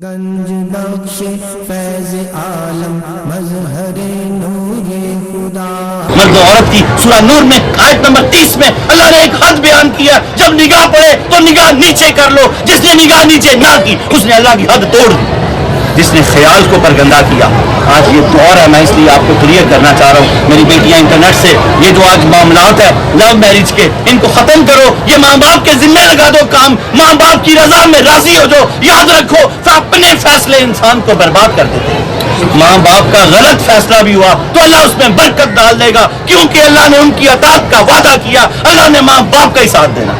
گنج بخش فیض عالم مظہر نور خدا. مرد و عورت کی سورہ نور میں آیت نمبر 30 میں اللہ نے ایک حد بیان کیا، جب نگاہ پڑے تو نگاہ نیچے کر لو. جس نے نگاہ نیچے نہ کی اس نے اللہ کی حد توڑ دی. جس نے خیال کو پرگندہ کیا، آج یہ دور ہے، میں اس لیے آپ کو کلیئر کرنا چاہ رہا ہوں میری بیٹیاں انٹرنیٹ سے، یہ جو آج معاملات ہے لو میرج کے، ان کو ختم کرو. یہ ماں باپ کے ذمہ لگا دو کام، ماں باپ کی رضا میں راضی ہو جاؤ. یاد رکھو اپنے فیصلے انسان کو برباد کر دیتے ہیں. ماں باپ کا غلط فیصلہ بھی ہوا تو اللہ اس میں برکت ڈال دے گا، کیونکہ اللہ نے ان کی اطاعت کا وعدہ کیا. اللہ نے ماں باپ کا ہی ساتھ دینا.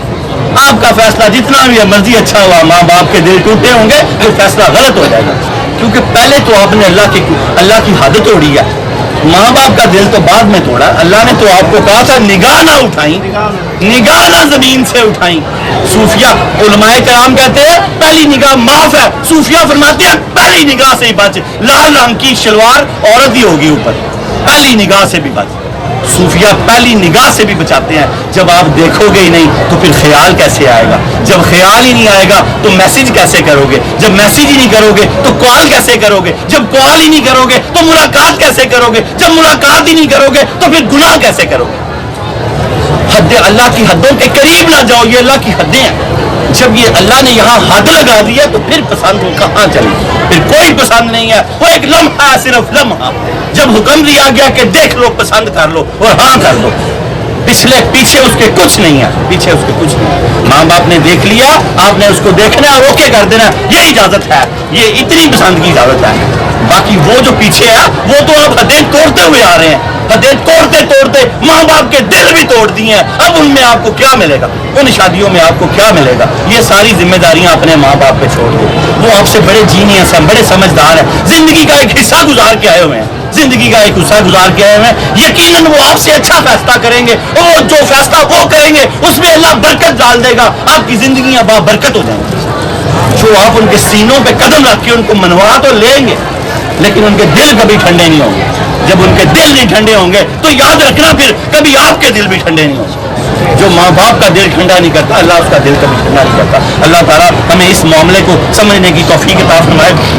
آپ کا فیصلہ جتنا بھی مرضی اچھا ہوا، ماں باپ کے دل ٹوٹے ہوں گے تو فیصلہ غلط ہو جائے گا، کیونکہ پہلے تو آپ نے اللہ کی حد توڑی ہے. ماں باپ کا دل تو بعد میں توڑا. اللہ نے تو آپ کو کہا تھا نگاہ نہ اٹھائیں، نگاہ نہ زمین سے اٹھائیں. صوفیہ علماء کرام کہتے ہیں پہلی نگاہ معاف ہے. صوفیہ فرماتے ہیں پہلی نگاہ سے ہی بچ. لال رنگ کی شلوار عورت ہی ہوگی اوپر، پہلی نگاہ سے بھی بچ. صوفیہ پہلی نگاہ سے بھی بچاتے ہیں. جب آپ دیکھو گے ہی نہیں تو پھر خیال کیسے آئے گا؟ جب خیال ہی نہیں آئے گا تو میسج کیسے کرو گے؟ جب میسج ہی نہیں کرو گے تو کال کیسے کرو گے؟ جب کال ہی نہیں کرو گے تو ملاقات کیسے کرو گے؟ جب ملاقات ہی نہیں کرو گے تو پھر گناہ کیسے کرو گے؟ حد اللہ کی حدوں کے قریب نہ جاؤ، یہ اللہ کی حدیں ہیں. جب یہ اللہ نے یہاں حد لگا دی ہے تو پھر پسند وہ کہاں چلی؟ پھر کوئی پسند نہیں ہے. وہ ایک لمحہ، صرف لمحہ. جب حکم دیا گیا کہ دیکھ لو، پسند کر لو اور ہاں کر لو، پیچھے اس کے کچھ نہیں ہے. پیچھے اس کے کچھ نہیں ہے. ماں باپ نے دیکھ لیا، آپ نے اس کو دیکھنا اور اوکے کر دینا، یہ اجازت ہے. یہ اتنی پسند کی اجازت ہے. باقی وہ جو پیچھے ہے وہ تو آپ حدیں توڑتے ہوئے آ رہے ہیں. حدیں توڑتے ماں باپ کے دل بھی توڑ دیے ہیں. اب ان میں آپ کو کیا ملے گا؟ ان شادیوں میں آپ کو کیا ملے گا؟ یہ ساری ذمہ داریاں اپنے ماں باپ پہ چھوڑ دو. وہ آپ سے بڑے جینیس ہیں، بڑے سمجھدار ہیں، زندگی کا ایک حصہ گزار کے آئے ہوئے ہیں. زندگی کا ایک حصہ گزار کے آئے ہوئے ہیں. یقیناً وہ آپ سے اچھا فیصلہ کریں گے، اور جو فیصلہ وہ کریں گے اس میں اللہ برکت ڈال دے گا. آپ کی زندگیاں برکت ہو جائیں گی. جو آپ ان کے سینوں پہ قدم رکھ کے ان کو منوا تو لیں گے، لیکن ان کے دل کبھی ٹھنڈے نہیں ہوں گے. جب ان کے دل نہیں ٹھنڈے ہوں گے تو یاد رکھنا پھر کبھی آپ کے دل بھی ٹھنڈے نہیں ہوں گے. جو ماں باپ کا دل ٹھنڈا نہیں کرتا، اللہ اس کا دل کبھی ٹھنڈا نہیں کرتا. اللہ تعالیٰ ہمیں اس معاملے کو سمجھنے کی توفیق عطا فرمائے.